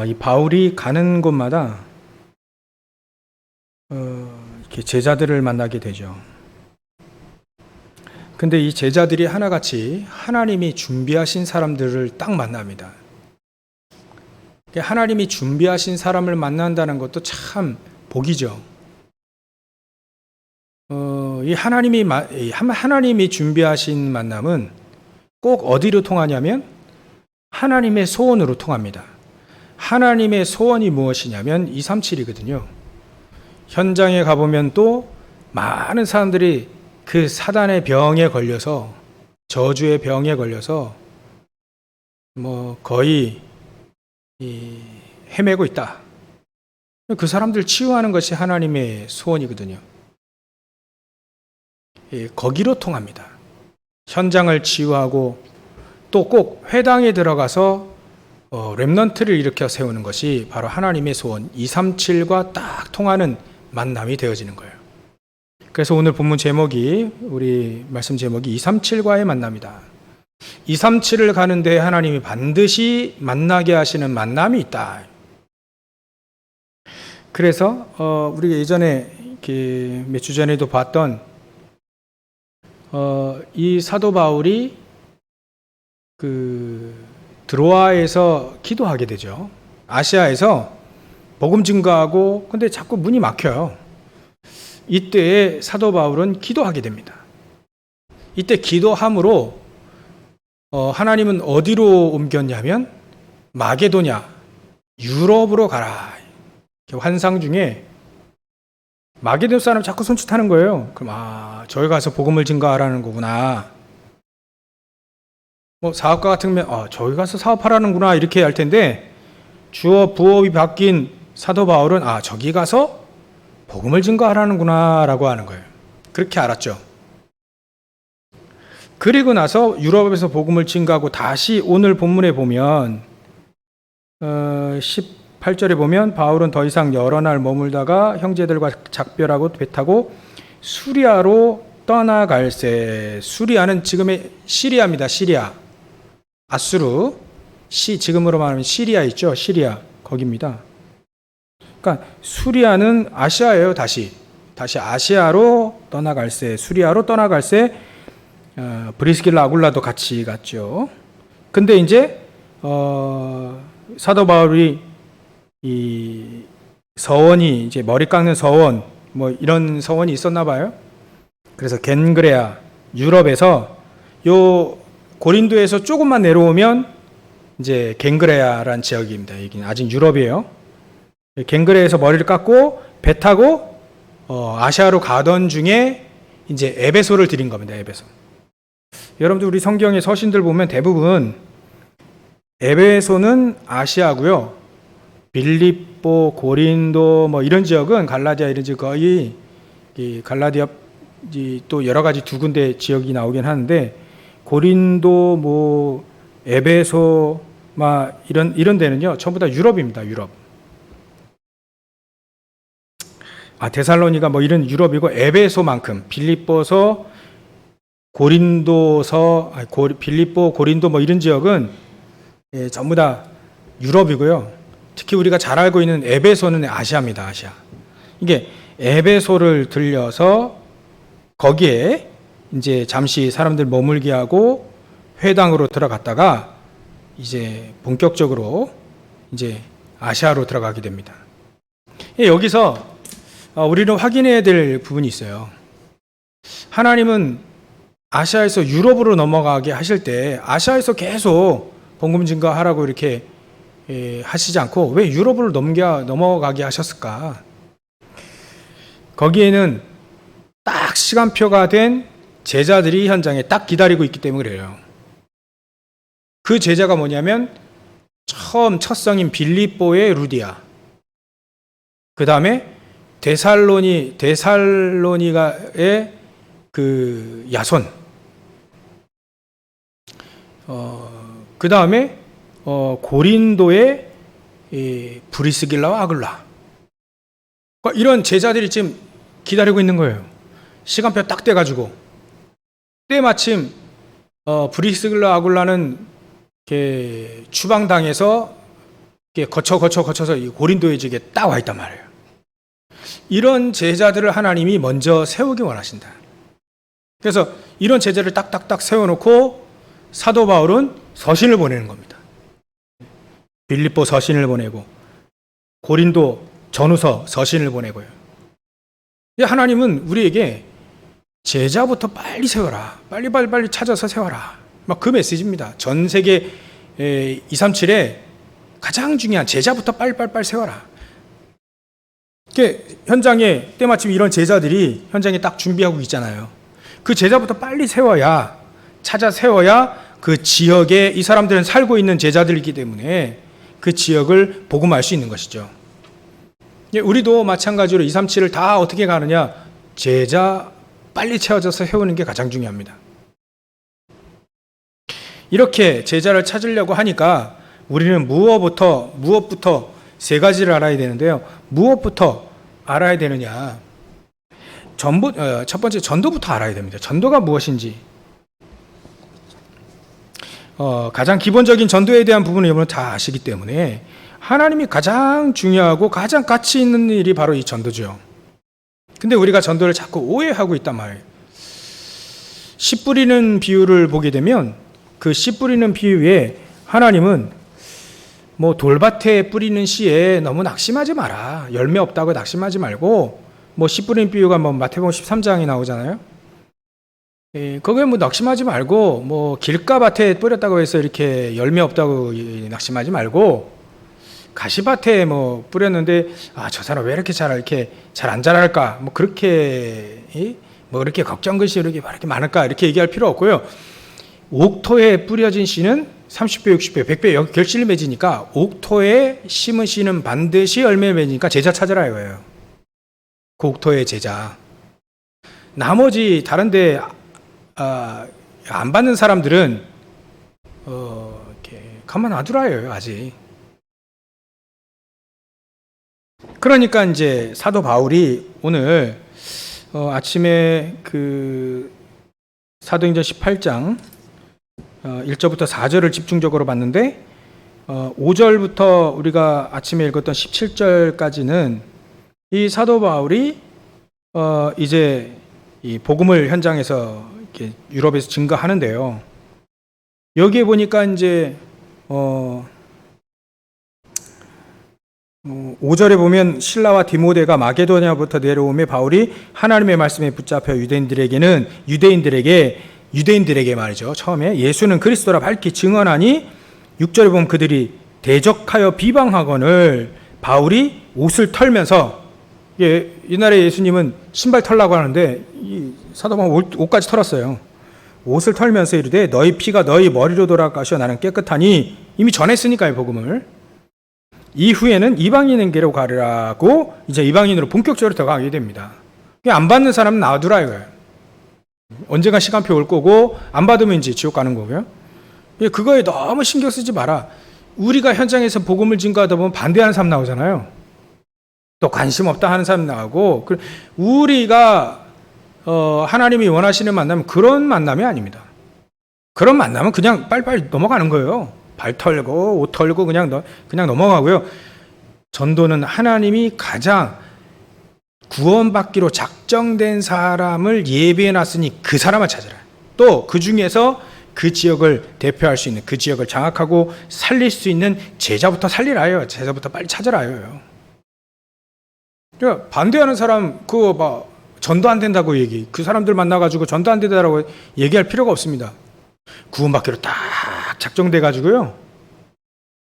이 바울이 가는 곳마다 이렇게 제자들을 만나게 되죠. 근데 이 제자들이 하나같이 하나님이 준비하신 사람들을 딱 만납니다. 하나님이 준비하신 사람을 만난다는 것도 참 복이죠. 이 하나님이 준비하신 만남은 꼭 어디로 통하냐면 하나님의 소원으로 통합니다. 하나님의 소원이 무엇이냐면 237이거든요. 현장에 가보면 또 많은 사람들이 그 사단의 병에 걸려서, 저주의 병에 걸려서 거의 헤매고 있다. 그 사람들 치유하는 것이 하나님의 소원이거든요. 거기로 통합니다. 현장을 치유하고 또 꼭 회당에 들어가서 렘넌트를 일으켜 세우는 것이 바로 하나님의 소원 237과 딱 통하는 만남이 되어지는 거예요. 그래서 오늘 본문 제목이, 우리 말씀 제목이 237과의 만남이다. 237을 가는데 하나님이 반드시 만나게 하시는 만남이 있다. 그래서 우리가 예전에 몇 주 전에도 봤던 이 사도 바울이 드로아에서 기도하게 되죠. 아시아에서 복음 증거하고, 근데 자꾸 문이 막혀요. 이때에 사도 바울은 기도하게 됩니다. 이때 기도함으로 하나님은 어디로 옮겼냐면 마게도냐, 유럽으로 가라. 환상 중에 마게도냐 사람 자꾸 손짓하는 거예요. 그럼 저기 가서 복음을 증거하라는 거구나. 사업가 같으면 저기 가서 사업하라는구나 이렇게 할 텐데, 주어 부업이 바뀐 사도 바울은 저기 가서 복음을 증거하라는구나 라고 하는 거예요. 그렇게 알았죠. 그리고 나서 유럽에서 복음을 증거하고 다시 오늘 본문에 보면 18절에 보면 바울은 더 이상 여러 날 머물다가 형제들과 작별하고 배 타고 수리아로 떠나갈새. 수리아는 지금의 시리아입니다. 시리아. 아수르, 지금으로 말하면 시리아 있죠. 시리아, 거기입니다. 그러니까 수리아는 아시아예요. 다시 아시아로 떠나갈새, 수리아로 떠나갈새. 브리스길라 아굴라도 같이 갔죠. 근데 이제 사도 바울이 이 서원이 이제 머리 깎는 서원, 이런 서원이 있었나 봐요. 그래서 겐그레아, 유럽에서 고린도에서 조금만 내려오면 이제 겐그레아라는 지역입니다. 여기는 아직 유럽이에요. 겐그레아에서 머리를 깎고 배 타고 아시아로 가던 중에 이제 에베소를 들인 겁니다. 에베소. 여러분들 우리 성경의 서신들 보면 대부분 에베소는 아시아고요. 빌립보, 고린도 이런 지역은 갈라디아 이런 지역, 거의 갈라디아 또 여러 가지 두 군데 지역이 나오긴 하는데, 고린도 에베소 이런 데는요 전부 다 유럽입니다. 유럽. 데살로니가 이런 유럽이고, 에베소만큼 빌립보서, 고린도서, 빌립보, 고린도 이런 지역은 전부 다 유럽이고요. 특히 우리가 잘 알고 있는 에베소는 아시아입니다. 아시아. 이게 에베소를 들려서 거기에 이제 잠시 사람들 머물게 하고 회당으로 들어갔다가 이제 본격적으로 이제 아시아로 들어가게 됩니다. 여기서 우리는 확인해야 될 부분이 있어요. 하나님은 아시아에서 유럽으로 넘어가게 하실 때 아시아에서 계속 복음 증거하라고 이렇게 하시지 않고 왜 유럽으로 넘어가게 하셨을까? 거기에는 딱 시간표가 된 제자들이 현장에 딱 기다리고 있기 때문에 그래요. 그 제자가 뭐냐면 첫 성인 빌립보의 루디아, 그 다음에 데살로니가의 그 야손, 그 다음에 고린도의 브리스길라와 아글라, 이런 제자들이 지금 기다리고 있는 거예요. 시간표 딱 돼가지고 때마침 브리스길라 아굴라는 추방당해서 거쳐서 이 고린도에 지게 딱 와 있단 말이에요. 이런 제자들을 하나님이 먼저 세우기 원하신다. 그래서 이런 제자를 딱딱딱 세워놓고 사도 바울은 서신을 보내는 겁니다. 빌립보 서신을 보내고 고린도 전후서 서신을 보내고요. 하나님은 우리에게 제자부터 빨리 세워라. 빨리 찾아서 세워라. 막 그 메시지입니다. 전 세계 237에 가장 중요한 제자부터 빨리 세워라. 현장에 때마침 이런 제자들이 현장에 딱 준비하고 있잖아요. 그 제자부터 빨리 찾아 세워야 그 지역에 이 사람들은 살고 있는 제자들이기 때문에 그 지역을 복음할 수 있는 것이죠. 우리도 마찬가지로 237을 다 어떻게 가느냐? 제자 빨리 채워져서 세우는 게 가장 중요합니다. 이렇게 제자를 찾으려고 하니까 우리는 무엇부터 세 가지를 알아야 되는데요. 무엇부터 알아야 되느냐? 첫 번째 전도부터 알아야 됩니다. 전도가 무엇인지. 가장 기본적인 전도에 대한 부분을 여러분 다 아시기 때문에 하나님이 가장 중요하고 가장 가치 있는 일이 바로 이 전도죠. 근데 우리가 전도를 자꾸 오해하고 있단 말이에요. 씨 뿌리는 비유를 보게 되면 그 씨 뿌리는 비유에 하나님은 뭐 돌밭에 뿌리는 씨에 너무 낙심하지 마라. 열매 없다고 낙심하지 말고 뭐 씨 뿌리는 비유가 뭐 마태복음 13장에 나오잖아요. 거기에 뭐 낙심하지 말고 뭐 길가밭에 뿌렸다고 해서 이렇게 열매 없다고 낙심하지 말고 가시밭에 뭐 뿌렸는데 저 사람 왜 이렇게 잘 안 자랄까? 뭐 그렇게 걱정글씨 이렇게 많을까? 이렇게 얘기할 필요 없고요. 옥토에 뿌려진 씨는 30배, 60배, 100배 여기 결실을 맺으니까 옥토에 심은 씨는 반드시 열매를 맺으니까 제자 찾으라 이거예요. 그 옥토의 제자. 나머지 다른데 안 받는 사람들은 이렇게 가만 놔두라요 아직. 그러니까 이제 사도 바울이 오늘 아침에 그 사도행전 18장 1절부터 4절을 집중적으로 봤는데 5절부터 우리가 아침에 읽었던 17절까지는 이 사도 바울이 이제 이 복음을 현장에서 이렇게 유럽에서 증거하는데요. 여기에 보니까 이제 5절에 보면 신라와 디모데가 마게도냐부터 내려오며 바울이 하나님의 말씀에 붙잡혀 유대인들에게 말이죠. 처음에 예수는 그리스도라 밝히 증언하니 6절에 보면 그들이 대적하여 비방하거늘 바울이 옷을 털면서 옛날에 예수님은 신발 털라고 하는데 이 사도 바울 옷까지 털었어요. 옷을 털면서 이르되 너희 피가 너희 머리로 돌아가셔 나는 깨끗하니 이미 전했으니까요 복음을. 이후에는 이방인에게로 가라고 이제 이방인으로 본격적으로 들어가게 됩니다. 안 받는 사람은 놔두라 이거예요. 언젠가 시간표 올 거고 안 받으면 이제 지옥 가는 거고요. 그거에 너무 신경 쓰지 마라. 우리가 현장에서 복음을 증거하다 보면 반대하는 사람 나오잖아요. 또 관심 없다 하는 사람 나오고 우리가 하나님이 원하시는 만남은 그런 만남이 아닙니다. 그런 만남은 그냥 빨리빨리 넘어가는 거예요. 발 털고 옷 털고 그냥 넘어가고요. 전도는 하나님이 가장 구원받기로 작정된 사람을 예비해 놨으니 그 사람을 찾으라. 또 그 중에서 그 지역을 대표할 수 있는 그 지역을 장악하고 살릴 수 있는 제자부터 살리라요. 제자부터 빨리 찾으라요. 그러니까 반대하는 사람 그거 전도 안 된다고 그 사람들 만나가지고 전도 안 된다고 얘기할 필요가 없습니다. 구원받기로 딱 작정돼 가지고요.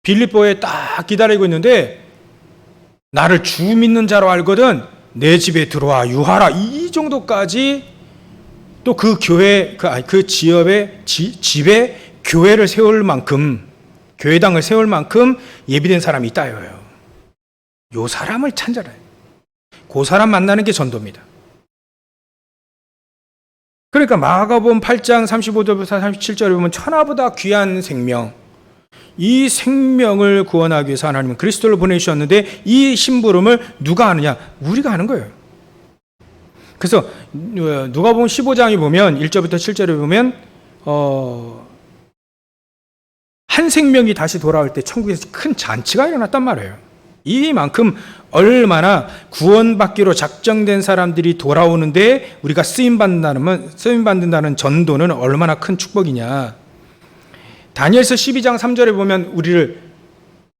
빌립보에 딱 기다리고 있는데 나를 주 믿는 자로 알거든 내 집에 들어와 유하라 이 정도까지 또 그 교회 그 지역에 집에 교회를 세울 만큼 교회당을 세울 만큼 예비된 사람이 있다 이거예요. 요 사람을 찾아라. 그 사람 만나는 게 전도입니다. 그러니까 마가복음 8장 35절부터 37절에 보면 천하보다 귀한 생명, 이 생명을 구원하기 위해서 하나님은 그리스도를 보내주셨는데 이 심부름을 누가 하느냐? 우리가 하는 거예요. 그래서 누가복음 15장에 보면 1절부터 7절에 보면 한 생명이 다시 돌아올 때 천국에서 큰 잔치가 일어났단 말이에요. 이만큼 얼마나 구원받기로 작정된 사람들이 돌아오는데 우리가 쓰임받는다는 전도는 얼마나 큰 축복이냐. 다니엘서 12장 3절에 보면 우리를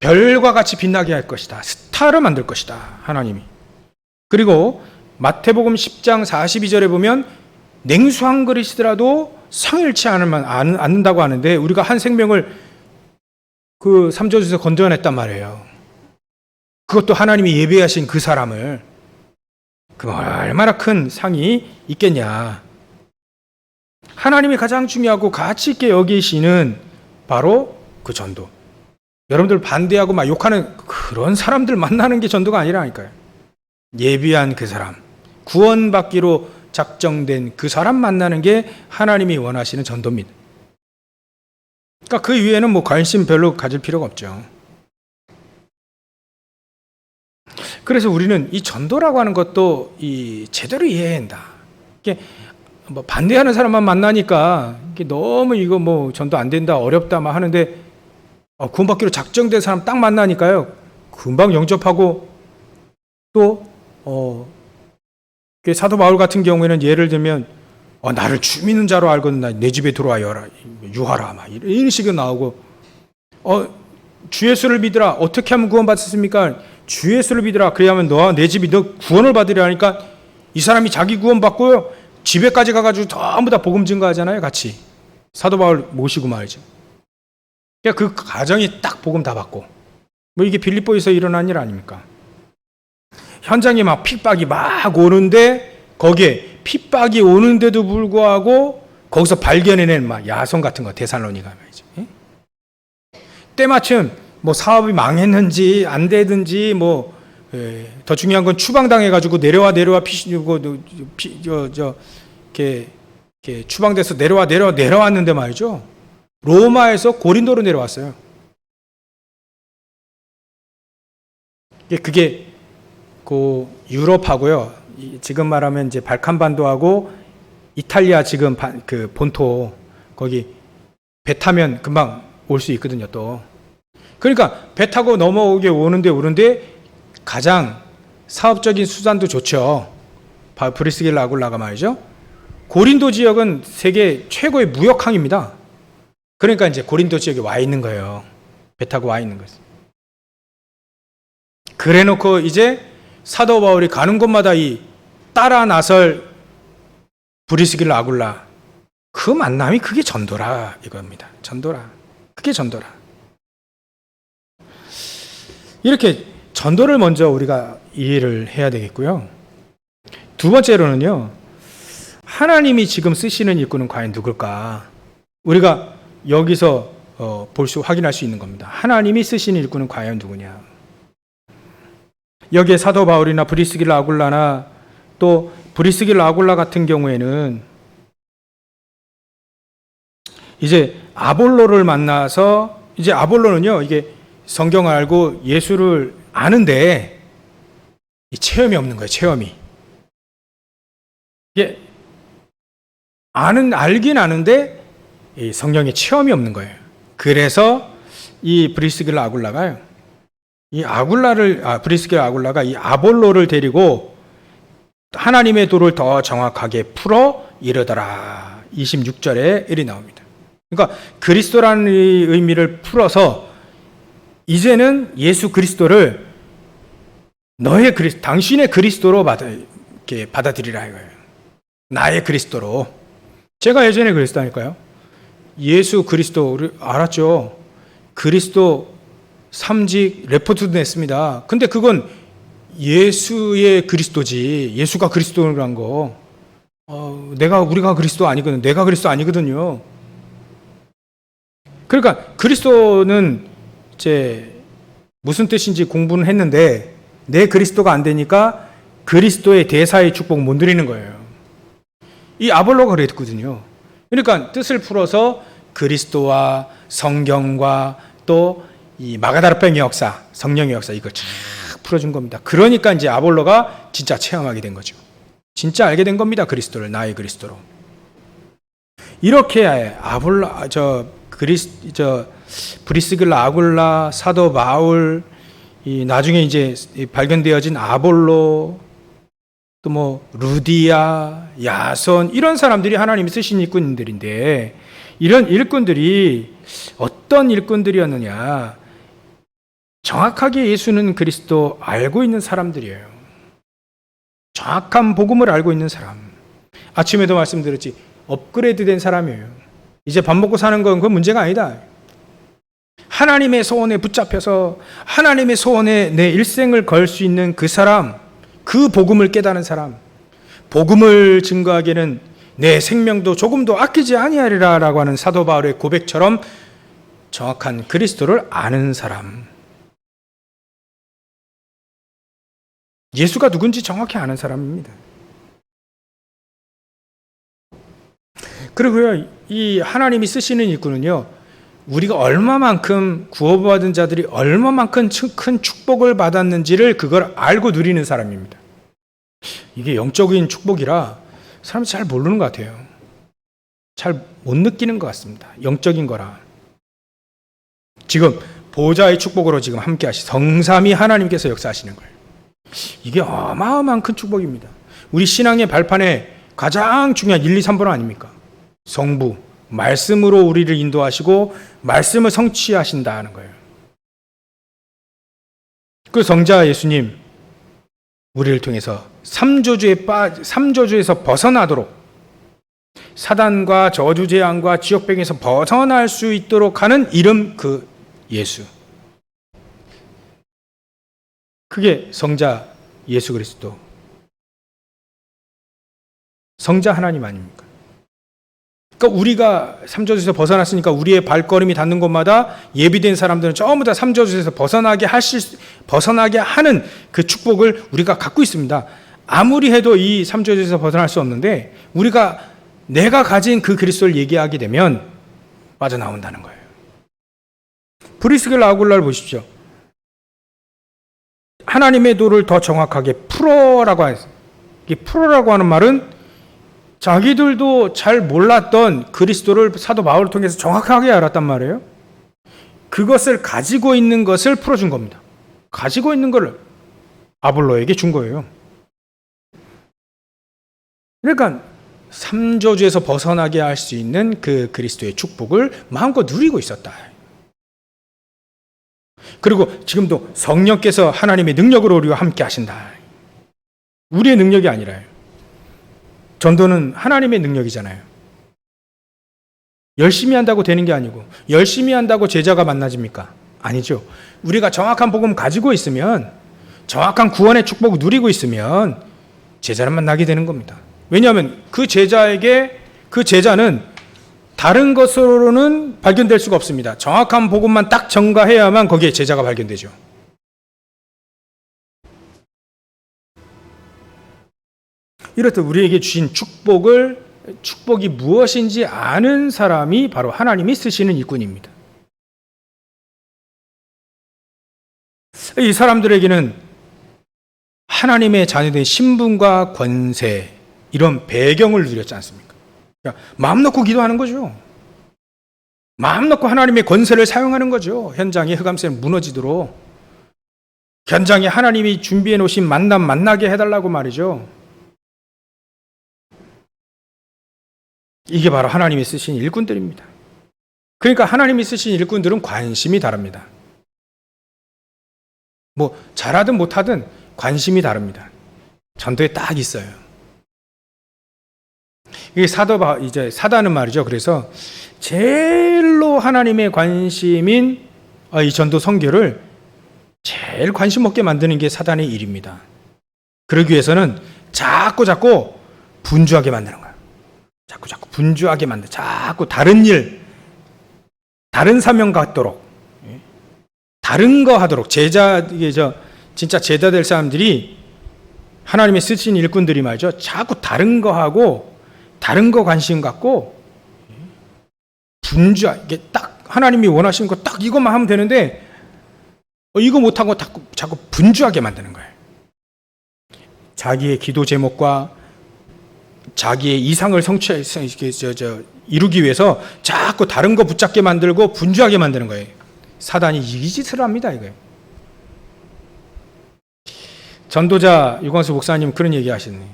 별과 같이 빛나게 할 것이다. 스타로 만들 것이다. 하나님이. 그리고 마태복음 10장 42절에 보면 냉수 한 그릇이더라도 상일치 않는다고 하는데 우리가 한 생명을 그 삼조주에서 건져냈단 말이에요. 그것도 하나님이 예배하신 그 사람을. 그 얼마나 큰 상이 있겠냐. 하나님이 가장 중요하고 가치 있게 여기시는 바로 그 전도. 여러분들 반대하고 막 욕하는 그런 사람들 만나는 게 전도가 아니라니까요. 예비한 그 사람, 구원받기로 작정된 그 사람 만나는 게 하나님이 원하시는 전도입니다. 그러니까 그 위에는 뭐 관심 별로 가질 필요가 없죠. 그래서 우리는 이 전도라고 하는 것도 제대로 이해해야 한다. 이게 뭐 반대하는 사람만 만나니까 이게 너무 이거 뭐 전도 안 된다, 어렵다 막 하는데 구원받기로 작정된 사람 딱 만나니까요. 금방 영접하고 또 사도 바울 같은 경우에는 예를 들면 나를 주 믿는 자로 알거든 내 집에 들어와 유하라 막 이런 식으로 나오고 주 예수를 믿으라. 어떻게 하면 구원받습니까? 주 예수를 믿으라. 그래야만 너와 내 집이 너 구원을 받으려 하니까 이 사람이 자기 구원받고요. 집에까지 가가지고 전부 다 복음 증거하잖아요. 같이. 사도 바울 모시고 말이죠. 그러니까 그 가정이 딱 복음 다 받고. 뭐 이게 빌립보에서 일어난 일 아닙니까? 현장에 막 핍박이 막 오는데 거기에 핍박이 오는데도 불구하고 거기서 발견해낸 막 야성 같은 거 데살로니가 말이죠. 때마침 뭐 사업이 망했는지 안 되든지 뭐 더 중요한 건 추방당해가지고 내려와 이렇게 추방돼서 내려왔는데 말이죠. 로마에서 고린도로 내려왔어요. 그게 그 유럽하고요. 지금 말하면 이제 발칸반도하고 이탈리아 지금 그 본토 거기 배 타면 금방 올 수 있거든요. 또 그러니까 배 타고 오는데 가장 사업적인 수단도 좋죠. 브리스길라 아굴라가 말이죠. 고린도 지역은 세계 최고의 무역항입니다. 그러니까 이제 고린도 지역에 와 있는 거예요. 배 타고 와 있는 거예요. 그래 놓고 이제 사도 바울이 가는 곳마다 이 따라 나설 브리스길라 아굴라 그 만남이 그게 전도라 이겁니다. 전도라. 그게 전도라. 이렇게 전도를 먼저 우리가 이해를 해야 되겠고요. 두 번째로는요. 하나님이 지금 쓰시는 일꾼은 과연 누굴까? 우리가 여기서 확인할 수 있는 겁니다. 하나님이 쓰시는 일꾼은 과연 누구냐? 여기에 사도 바울이나 브리스길라 아굴라나 또 브리스길라 아굴라 같은 경우에는 이제 아볼로를 만나서 이제 아볼로는요. 이게 성경을 알고 예수를 아는데 체험이 없는 거예요. 체험이. 이게 알긴 아는데 성령의 체험이 없는 거예요. 그래서 이 브리스길라 아굴라가요. 브리스길라 아굴라가 이 아볼로를 데리고 하나님의 도를 더 정확하게 풀어 이르더라. 26절에 일이 나옵니다. 그러니까 그리스도라는 의미를 풀어서 이제는 예수 그리스도를 당신의 그리스도로 받아들이라 이거예요. 나의 그리스도로. 제가 예전에 그랬다니까요. 예수 그리스도 우리 알았죠. 그리스도 삼직 레포트도 냈습니다. 근데 그건 예수의 그리스도지. 예수가 그리스도란 거. 우리가 그리스도 아니거든. 내가 그리스도 아니거든요. 그러니까 그리스도는 이제 무슨 뜻인지 공부는 했는데 내 그리스도가 안 되니까 그리스도의 대사의 축복을 못 누리는 거예요. 이 아볼로가 그랬거든요. 그러니까 뜻을 풀어서 그리스도와 성경과 또 이 마가다라병의 역사, 성령의 역사 이거 쫙 풀어준 겁니다. 그러니까 이제 아볼로가 진짜 체험하게 된 거죠. 진짜 알게 된 겁니다. 그리스도를 나의 그리스도로. 이렇게 브리스길라, 아굴라, 사도 바울, 나중에 이제 발견되어진 아볼로, 또 뭐 루디아, 야손, 이런 사람들이 하나님이 쓰신 일꾼들인데, 이런 일꾼들이 어떤 일꾼들이었느냐? 정확하게 예수는 그리스도 알고 있는 사람들이에요. 정확한 복음을 알고 있는 사람. 아침에도 말씀드렸지, 업그레이드 된 사람이에요. 이제 밥 먹고 사는 건 그건 문제가 아니다. 하나님의 소원에 붙잡혀서 하나님의 소원에 내 일생을 걸 수 있는 그 사람, 그 복음을 깨닫는 사람, 복음을 증거하기에는 내 생명도 조금도 아끼지 아니하리라라고 하는 사도 바울의 고백처럼 정확한 그리스도를 아는 사람, 예수가 누군지 정확히 아는 사람입니다. 그리고요, 이 하나님이 쓰시는 일꾼은요, 우리가 얼마만큼 구원받은 자들이 얼마만큼 큰 축복을 받았는지를 그걸 알고 누리는 사람입니다. 이게 영적인 축복이라 사람이 잘 모르는 것 같아요. 잘 못 느끼는 것 같습니다. 영적인 거라. 지금 보좌의 축복으로 지금 함께 하시 성삼위 하나님께서 역사하시는 거예요. 이게 어마어마한 큰 축복입니다. 우리 신앙의 발판에 가장 중요한 1, 2, 3번 아닙니까? 성부, 말씀으로 우리를 인도하시고 말씀을 성취하신다 하는 거예요. 그 성자 예수님, 우리를 통해서 삼저주에서 벗어나도록, 사단과 저주 재앙과 지옥병에서 벗어날 수 있도록 하는 이름, 그 예수. 그게 성자 예수 그리스도, 성자 하나님 아닙니까? 그러니까 우리가 삼저주에서 벗어났으니까 우리의 발걸음이 닿는 곳마다 예비된 사람들은 전부 다 삼저주에서 벗어나게 하는 그 축복을 우리가 갖고 있습니다. 아무리 해도 이 삼저주에서 벗어날 수 없는데, 내가 가진 그 그리스도를 얘기하게 되면 빠져나온다는 거예요. 브리스길라, 아굴라를 보십시오. 하나님의 도를 더 정확하게 풀어라고 하는, 풀어라고 하는 말은 자기들도 잘 몰랐던 그리스도를 사도 바울을 통해서 정확하게 알았단 말이에요. 그것을 가지고 있는 것을 풀어준 겁니다. 가지고 있는 것을 아볼로에게 준 거예요. 그러니까 삼저주에서 벗어나게 할 수 있는 그 그리스도의 축복을 마음껏 누리고 있었다. 그리고 지금도 성령께서 하나님의 능력으로 우리와 함께 하신다. 우리의 능력이 아니라요. 전도는 하나님의 능력이잖아요. 열심히 한다고 되는 게 아니고, 열심히 한다고 제자가 만나집니까? 아니죠. 우리가 정확한 복음 가지고 있으면, 정확한 구원의 축복을 누리고 있으면 제자를 만나게 되는 겁니다. 왜냐하면 그 제자는 다른 것으로는 발견될 수가 없습니다. 정확한 복음만 딱 전가해야만 거기에 제자가 발견되죠. 이렇듯 우리에게 주신 축복이 무엇인지 아는 사람이 바로 하나님이 쓰시는 일꾼입니다. 이 사람들에게는 하나님의 자녀된 신분과 권세, 이런 배경을 누렸지 않습니까? 그러니까 마음 놓고 기도하는 거죠. 마음 놓고 하나님의 권세를 사용하는 거죠. 현장의 흑암새는 무너지도록, 현장에 하나님이 준비해 놓으신 만남 만나게 해달라고 말이죠. 이게 바로 하나님이 쓰신 일꾼들입니다. 그러니까 하나님이 쓰신 일꾼들은 관심이 다릅니다. 뭐 잘하든 못하든 관심이 다릅니다. 전도에 딱 있어요. 이게 이제 사단은 말이죠. 그래서 제일로 하나님의 관심인 이 전도 선교를 제일 관심 없게 만드는 게 사단의 일입니다. 그러기 위해서는 자꾸 분주하게 만드는 거예요. 자꾸 분주하게 자꾸 다른 일, 다른 사명 갖도록, 다른 거 하도록, 진짜 제자 될 사람들이, 하나님의 쓰신 일꾼들이 말이죠. 자꾸 다른 거 하고, 다른 거 관심 갖고, 이게 딱 하나님이 원하시는 거 딱 이것만 하면 되는데, 이거 못하고 자꾸 분주하게 만드는 거예요. 자기의 기도 제목과 자기의 이상을 이루기 위해서 자꾸 다른 거 붙잡게 만들고 분주하게 만드는 거예요. 사단이 이 짓을 합니다, 이거예요. 전도자 유광수 목사님 그런 얘기 하시네요.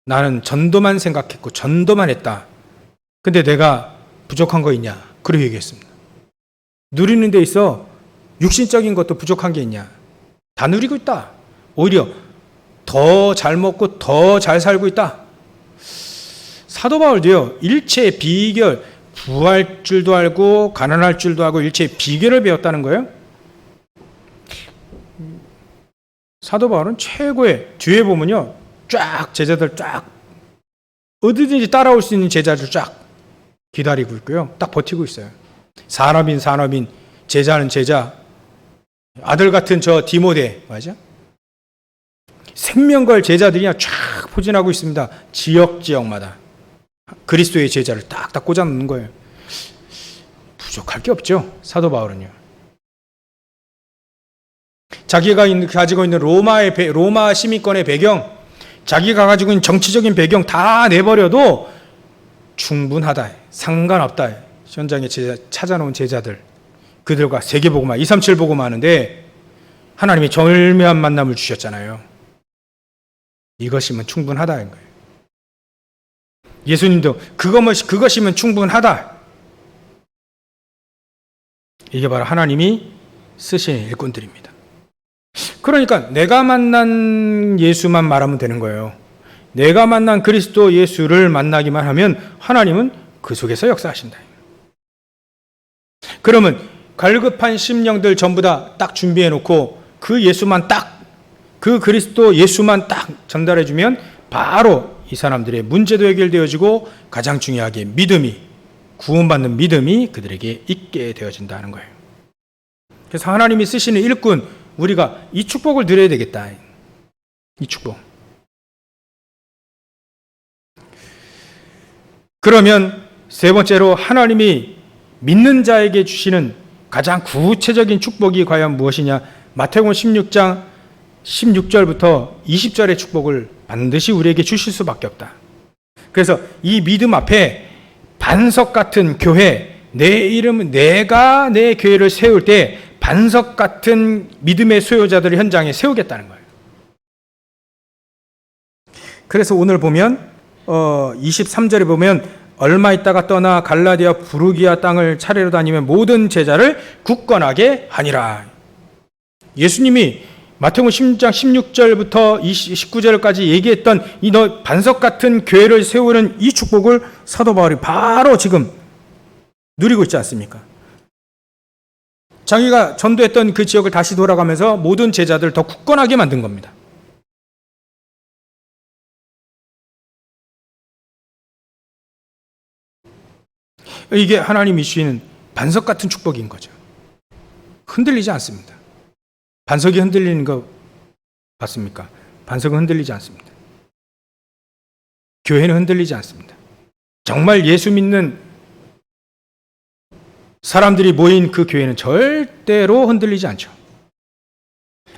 나는 전도만 생각했고 전도만 했다. 근데 내가 부족한 거 있냐? 그렇게 얘기했습니다. 누리는 데 있어 육신적인 것도 부족한 게 있냐? 다 누리고 있다. 오히려 더 잘 먹고 더 잘 살고 있다. 사도 바울도요, 일체의 비결, 부할 줄도 알고 가난할 줄도 알고 일체의 비결을 배웠다는 거예요. 사도 바울은 최고의, 뒤에 보면요, 쫙 제자들 쫙 어디든지 따라올 수 있는 제자들 쫙 기다리고 있고요, 딱 버티고 있어요. 산업인, 제자는 제자, 아들 같은 저 디모데, 맞아? 생명걸 제자들이 쫙 포진하고 있습니다. 지역마다 그리스도의 제자를 딱딱 꽂아 놓는 거예요. 부족할 게 없죠, 사도 바울은요. 자기가 가지고 있는 로마 시민권의 배경, 자기가 가지고 있는 정치적인 배경 다 내버려도 충분하다, 상관없다. 현장에 찾아놓은 제자들, 그들과 세계복음화 237 복음화 하는데 하나님이 절묘한 만남을 주셨잖아요. 이것이면 충분하다는 거예요. 예수님도 그것이면 충분하다. 이게 바로 하나님이 쓰시는 일꾼들입니다. 그러니까 내가 만난 예수만 말하면 되는 거예요. 내가 만난 그리스도 예수를 만나기만 하면 하나님은 그 속에서 역사하신다. 그러면 갈급한 심령들 전부 다 딱 준비해 놓고 그 예수만 딱, 그 그리스도 예수만 딱 전달해 주면 바로 이 사람들의 문제도 해결되어지고 가장 중요하게 믿음이, 구원받는 믿음이 그들에게 있게 되어진다는 거예요. 그래서 하나님이 쓰시는 일꾼, 우리가 이 축복을 누려야 되겠다. 이 축복. 그러면 세 번째로 하나님이 믿는 자에게 주시는 가장 구체적인 축복이 과연 무엇이냐? 마태복음 16장 16절부터 20절의 축복을 반드시 우리에게 주실 수밖에 없다. 그래서 이 믿음 앞에 반석 같은 교회, 내가 내 교회를 세울 때 반석 같은 믿음의 소유자들을 현장에 세우겠다는 거예요. 그래서 오늘 보면 23절에 보면 얼마 있다가 떠나 갈라디아 부르기아 땅을 차례로 다니며 모든 제자를 굳건하게 하니라. 예수님이 마태복음 16장 16절부터 19절까지 얘기했던 이 너 반석 같은 교회를 세우는 이 축복을 사도 바울이 바로 지금 누리고 있지 않습니까? 자기가 전도했던 그 지역을 다시 돌아가면서 모든 제자들을 더 굳건하게 만든 겁니다. 이게 하나님이 주시는 반석 같은 축복인 거죠. 흔들리지 않습니다. 반석이 흔들리는 거 봤습니까? 반석은 흔들리지 않습니다. 교회는 흔들리지 않습니다. 정말 예수 믿는 사람들이 모인 그 교회는 절대로 흔들리지 않죠.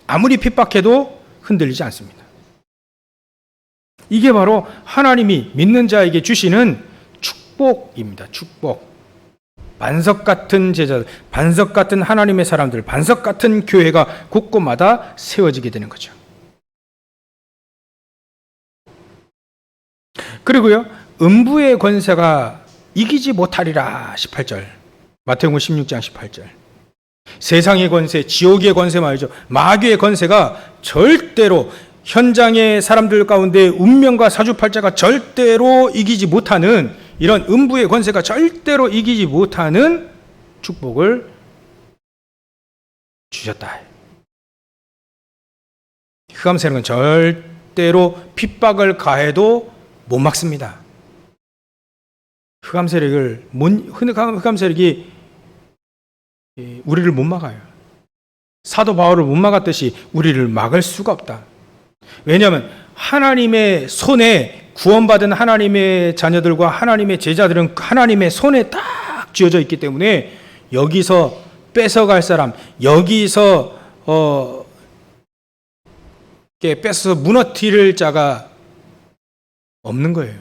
아무리 핍박해도 흔들리지 않습니다. 이게 바로 하나님이 믿는 자에게 주시는 축복입니다. 축복. 반석 같은 제자들, 반석 같은 하나님의 사람들, 반석 같은 교회가 곳곳마다 세워지게 되는 거죠. 그리고요, 음부의 권세가 이기지 못하리라. 18절. 마태복음 16장 18절. 세상의 권세, 지옥의 권세 말이죠. 마귀의 권세가 절대로 현장의 사람들 가운데 운명과 사주팔자가 절대로 이기지 못하는, 이런 음부의 권세가 절대로 이기지 못하는 축복을 주셨다. 흑암 세력은 절대로 핍박을 가해도 못 막습니다. 흑암 세력이 우리를 못 막아요. 사도 바울을 못 막았듯이 우리를 막을 수가 없다. 왜냐하면 하나님의 손에, 구원받은 하나님의 자녀들과 하나님의 제자들은 하나님의 손에 딱 쥐어져 있기 때문에 여기서 뺏어갈 사람, 여기서 뺏어서 무너뜨릴 자가 없는 거예요.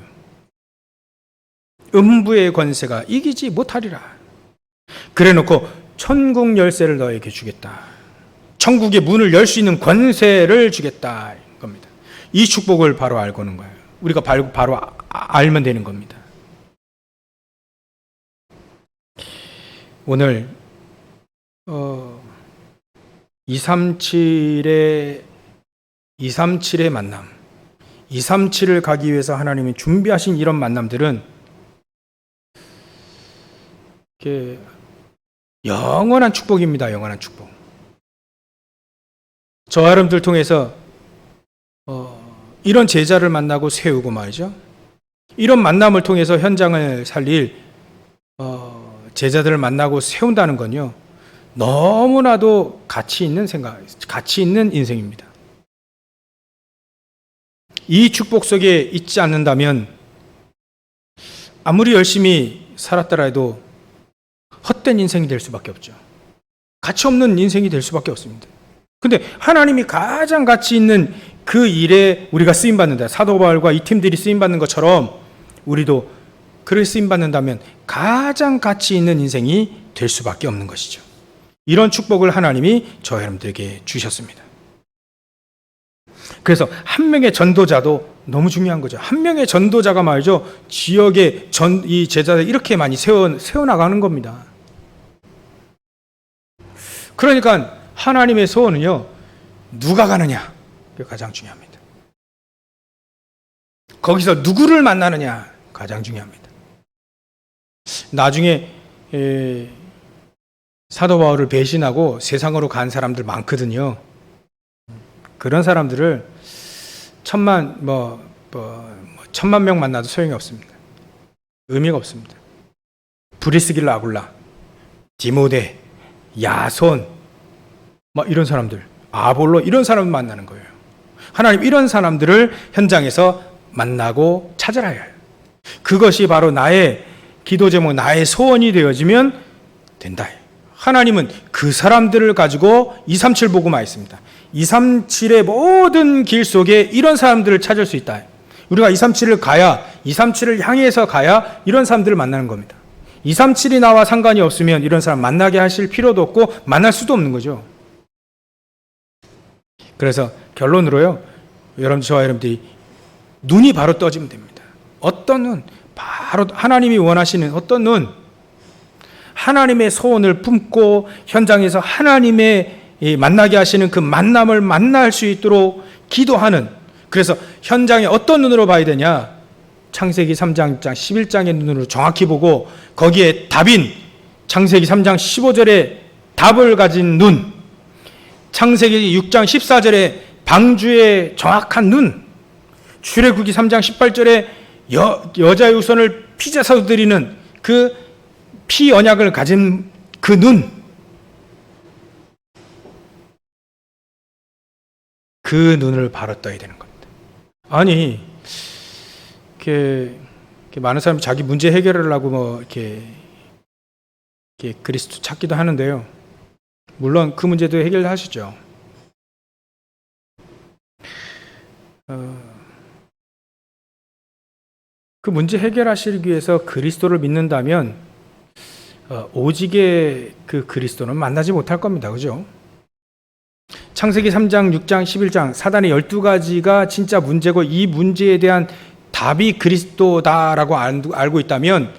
음부의 권세가 이기지 못하리라. 그래놓고 천국 열쇠를 너에게 주겠다. 천국의 문을 열 수 있는 권세를 주겠다. 겁니다. 이 축복을 바로 알고는 거예요. 우리가 바로 알면 되는 겁니다. 오늘 237의 만남, 237을 가기 위해서 하나님이 준비하신 이런 만남들은 영원한 축복입니다. 영원한 축복. 저와 여러분들 통해서 이런 제자를 만나고 세우고 말이죠. 이런 만남을 통해서 현장을 살릴 제자들을 만나고 세운다는 건요, 너무나도 가치 있는 인생입니다. 이 축복 속에 있지 않는다면 아무리 열심히 살았더라 해도 헛된 인생이 될 수밖에 없죠. 가치 없는 인생이 될 수밖에 없습니다. 근데 하나님이 가장 가치 있는 그 일에 우리가 쓰임받는다. 사도 바울과 이 팀들이 쓰임받는 것처럼 우리도 그를 쓰임받는다면 가장 가치 있는 인생이 될 수밖에 없는 것이죠. 이런 축복을 하나님이 저와 여러분들에게 주셨습니다. 그래서 한 명의 전도자도 너무 중요한 거죠. 한 명의 전도자가 말이죠, 지역에 이 제자들 이렇게 많이 세워나가는 겁니다. 그러니까 하나님의 소원은요, 누가 가느냐, 그게 가장 중요합니다. 거기서 누구를 만나느냐, 가장 중요합니다. 나중에 사도 바울을 배신하고 세상으로 간 사람들 많거든요. 그런 사람들을 천만 명 만나도 소용이 없습니다. 의미가 없습니다. 브리스길라, 아굴라, 디모데, 야손, 이런 사람들, 아볼로, 이런 사람을 만나는 거예요. 하나님 이런 사람들을 현장에서 만나고 찾아야 해요. 그것이 바로 나의 기도 제목, 나의 소원이 되어지면 된다. 하나님은 그 사람들을 가지고 237 복음화 했습니다. 237의 모든 길 속에 이런 사람들을 찾을 수 있다. 우리가 237을 가야, 237을 향해서 가야 이런 사람들을 만나는 겁니다. 237이 나와 상관이 없으면 이런 사람 만나게 하실 필요도 없고 만날 수도 없는 거죠. 그래서 결론으로요, 저와 여러분들이 눈이 바로 떠지면 됩니다. 어떤 눈? 바로 하나님이 원하시는 어떤 눈? 하나님의 소원을 품고 현장에서 하나님의 만나게 하시는 그 만남을 만날 수 있도록 기도하는, 그래서 현장에 어떤 눈으로 봐야 되냐? 창세기 3장 11장의 눈으로 정확히 보고 거기에 답인 창세기 3장 15절에 답을 가진 눈, 창세기 6장 14절에 방주의 정확한 눈, 출애굽기 3장 18절에 여자의 우선을 피제사로 드리는 그 피 언약을 가진 그 눈, 그 눈을 바로 떠야 되는 겁니다. 아니, 이렇게 많은 사람이 자기 문제 해결을 하고 이렇게 그리스도 찾기도 하는데요. 물론 그 문제도 해결하시죠. 그 문제 해결하시기 위해서 그리스도를 믿는다면 오직의 그 그리스도는 만나지 못할 겁니다. 그죠? 창세기 3장, 6장, 11장 사단의 12가지가 진짜 문제고 이 문제에 대한 답이 그리스도다라고 알고 있다면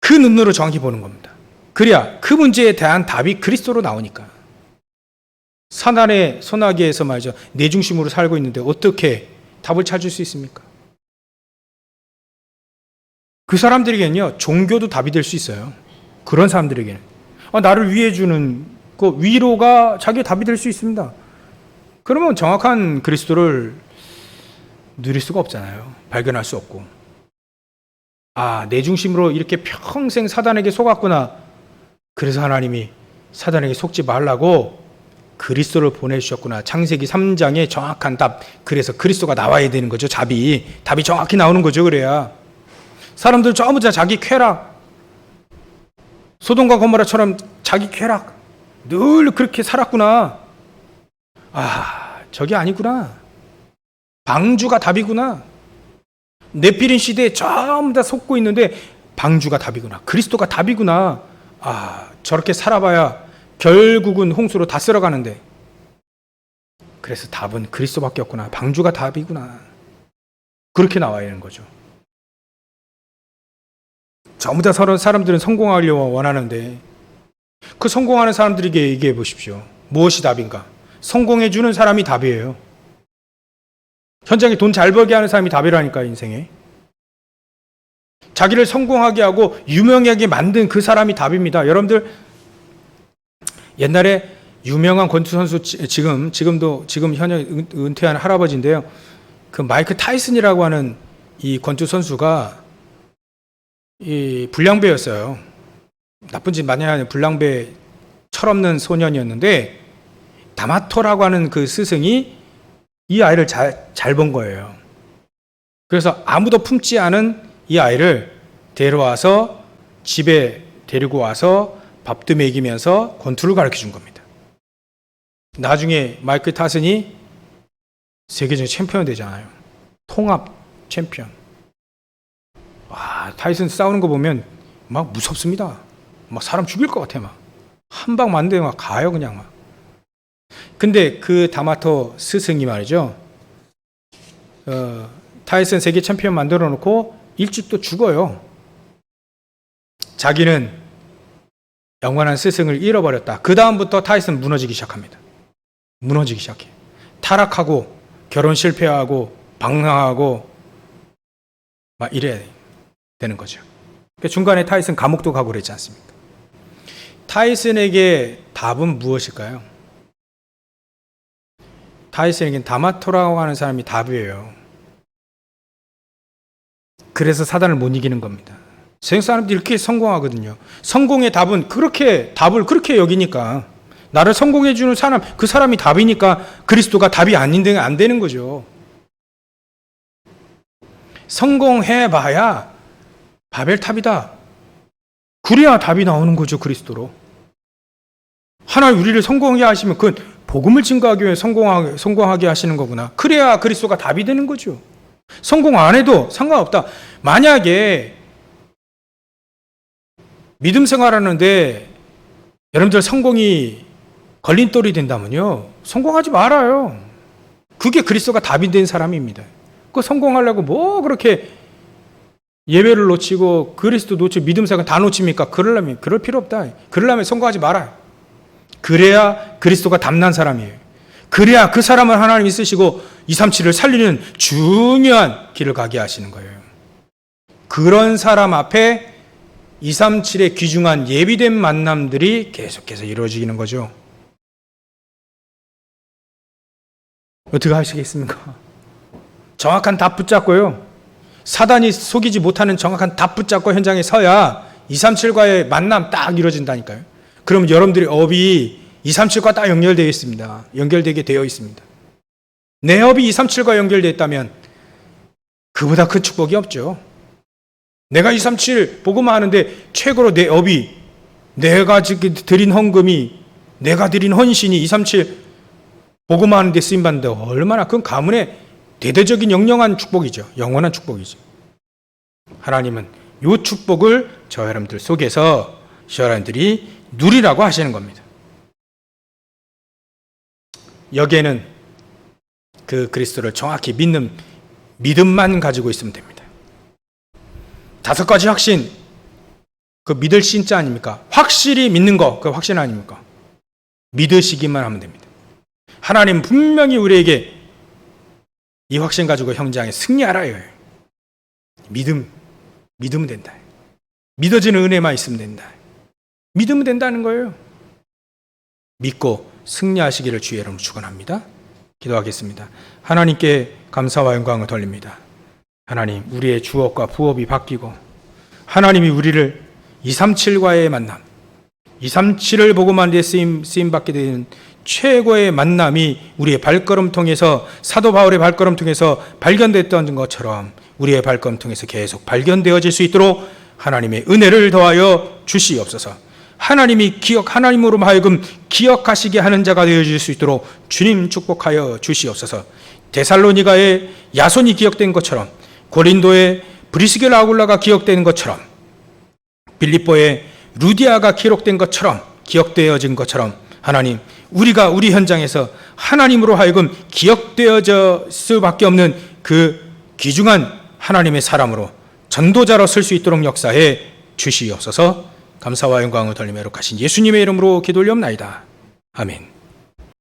그 눈으로 정확히 보는 겁니다. 그래야 그 문제에 대한 답이 그리스도로 나오니까. 사단의 소나기에서 말이죠, 내 중심으로 살고 있는데 어떻게 답을 찾을 수 있습니까? 그 사람들에게는요, 종교도 답이 될 수 있어요. 그런 사람들에게는 나를 위해주는 그 위로가 자기의 답이 될 수 있습니다. 그러면 정확한 그리스도를 누릴 수가 없잖아요. 발견할 수 없고, 내 중심으로 이렇게 평생 사단에게 속았구나. 그래서 하나님이 사단에게 속지 말라고 그리스도를 보내주셨구나. 창세기 3장의 정확한 답. 그래서 그리스도가 나와야 되는 거죠. 답이 정확히 나오는 거죠. 그래야 사람들 전부 다 자기 쾌락, 소돔과 고모라처럼 자기 쾌락, 늘 그렇게 살았구나. 저게 아니구나. 방주가 답이구나. 네피림 시대에 전부 다 속고 있는데 방주가 답이구나. 그리스도가 답이구나. 아, 저렇게 살아봐야 결국은 홍수로 다 쓸어가는데. 그래서 답은 그리스도밖에 없구나. 방주가 답이구나. 그렇게 나와 있는 거죠. 전부 다 사람들은 성공하려고 원하는데 그 성공하는 사람들에게 얘기해 보십시오. 무엇이 답인가? 성공해주는 사람이 답이에요. 현장에 돈 잘 벌게 하는 사람이 답이라니까, 인생에. 자기를 성공하게 하고 유명하게 만든 그 사람이 답입니다. 여러분들, 옛날에 유명한 권투 선수, 지금 현역 은퇴한 할아버지인데요. 그 마이크 타이슨이라고 하는 이 권투 선수가 이 불량배였어요. 나쁜 짓 많이 하는 불량배 철없는 소년이었는데, 다마토라고 하는 그 스승이 이 아이를 잘 본 거예요. 그래서 아무도 품지 않은 이 아이를 데려와서 집에 데리고 와서 밥도 먹이면서 권투를 가르쳐 준 겁니다. 나중에 마이클 타슨이 세계적인 챔피언이 되잖아요. 통합 챔피언. 와, 타이슨 싸우는 거 보면 막 무섭습니다. 막 사람 죽일 것 같아. 막 한 방 맞는데 막 가요, 그냥 막. 근데 그 다마토 스승이 말이죠. 타이슨 세계 챔피언 만들어 놓고 일찍 또 죽어요. 자기는 영원한 스승을 잃어버렸다. 그 다음부터 타이슨 무너지기 시작합니다. 무너지기 시작해. 타락하고 결혼 실패하고 방황하고 막 이래야 되는 거죠. 그러니까 중간에 타이슨 감옥도 가고 그랬지 않습니까? 타이슨에게 답은 무엇일까요? 타이슨에겐 다마토라고 하는 사람이 답이에요. 그래서 사단을 못 이기는 겁니다. 세상 사람들이 이렇게 성공하거든요. 성공의 답은 답을 그렇게 여기니까, 나를 성공해 주는 사람, 그 사람이 답이니까 그리스도가 답이 안 되는 거죠. 성공해 봐야 바벨탑이다. 그래야 답이 나오는 거죠, 그리스도로. 하나님 우리를 성공하게 하시면 그건 복음을 증거하기 위해 성공하게 하시는 거구나. 그래야 그리스도가 답이 되는 거죠. 성공 안 해도 상관없다. 만약에 믿음 생활하는데 여러분들 성공이 걸림돌이 된다면요, 성공하지 말아요. 그게 그리스도가 답이 된 사람입니다. 그 성공하려고 뭐 그렇게 예배를 놓치고 그리스도 놓치고 믿음 생활 다 놓칩니까? 그럴 필요 없다. 그러려면 성공하지 말아요. 그래야 그리스도가 답난 사람이에요. 그래야 그 사람을 하나님이 쓰시고 237을 살리는 중요한 길을 가게 하시는 거예요. 그런 사람 앞에 237의 귀중한 예비된 만남들이 계속해서 이루어지는 거죠. 어떻게 하시겠습니까? 정확한 답 붙잡고요. 사단이 속이지 못하는 정확한 답 붙잡고 현장에 서야 237과의 만남 딱 이루어진다니까요. 그럼 여러분들의 업이 237과 딱 연결되어 있습니다. 연결되게 되어 있습니다. 내 업이 237과 연결되어 있다면 그보다 큰 축복이 없죠. 내가 237 보고만 하는데 최고로 내 업이, 내가 드린 헌금이, 내가 드린 헌신이 237 보고만 하는데 쓰임받는데 얼마나 그건 가문의 대대적인 영영한 축복이죠. 영원한 축복이죠. 하나님은 이 축복을 저 여러분들 속에서 저 여러분들이 누리라고 하시는 겁니다. 여기에는 그 그리스도를 정확히 믿는 믿음만 가지고 있으면 됩니다. 5가지 확신, 그 믿을 신자 아닙니까? 확실히 믿는 거, 그 확신 아닙니까? 믿으시기만 하면 됩니다. 하나님 분명히 우리에게 이 확신 가지고 현장에 승리하라 해요. 믿으면 된다. 믿어지는 은혜만 있으면 된다. 믿으면 된다는 거예요. 믿고 승리하시기를 주의 이름으로 축원합니다. 기도하겠습니다. 하나님께 감사와 영광을 돌립니다. 하나님, 우리의 주업과 부업이 바뀌고 하나님이 우리를 237과의 만남, 237을 보고만 내 쓰임받게 되는 최고의 만남이 우리의 발걸음 통해서, 사도 바울의 발걸음 통해서 발견됐던 것처럼 우리의 발걸음 통해서 계속 발견되어질 수 있도록 하나님의 은혜를 더하여 주시옵소서. 하나님으로 하여금 기억하시게 하는 자가 되어질 수 있도록 주님 축복하여 주시옵소서. 데살로니가의 야손이 기억된 것처럼 고린도의 브리스겔 아굴라가 기억되는 것처럼, 빌립보의 루디아가 기록된 것처럼, 기억되어진 것처럼 하나님, 우리가 우리 현장에서 하나님으로 하여금 기억되어질 수밖에 없는 그 귀중한 하나님의 사람으로, 전도자로 쓸 수 있도록 역사해 주시옵소서. 감사와 영광을 돌리며 가신 예수님의 이름으로 기도 올리옵나이다. 아멘.